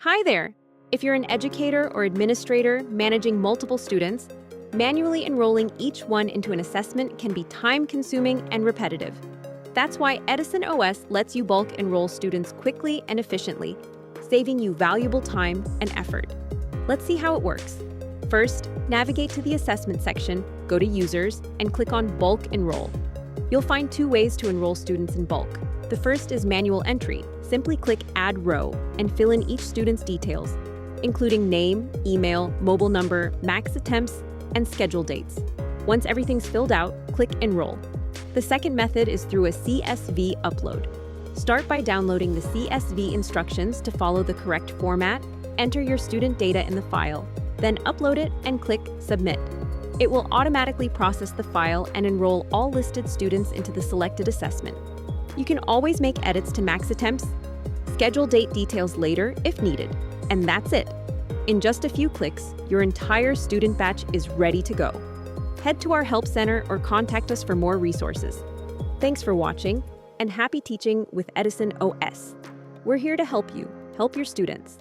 Hi there! If you're an educator or administrator managing multiple students, manually enrolling each one into an assessment can be time-consuming and repetitive. That's why EdisonOS lets you bulk enroll students quickly and efficiently, saving you valuable time and effort. Let's see how it works. First, navigate to the assessment section, go to Users, and click on Bulk Enroll. You'll find two ways to enroll students in bulk. The first is manual entry. Simply click Add Row and fill in each student's details, including name, email, mobile number, max attempts, and schedule dates. Once everything's filled out, click Enroll. The second method is through a CSV upload. Start by downloading the CSV instructions to follow the correct format, enter your student data in the file, then upload it and click Submit. It will automatically process the file and enroll all listed students into the selected assessment. You can always make edits to max attempts, schedule date details later if needed, and that's it. In just a few clicks, your entire student batch is ready to go. Head to our Help Center or contact us for more resources. Thanks for watching, and happy teaching with EdisonOS. We're here to help you help your students.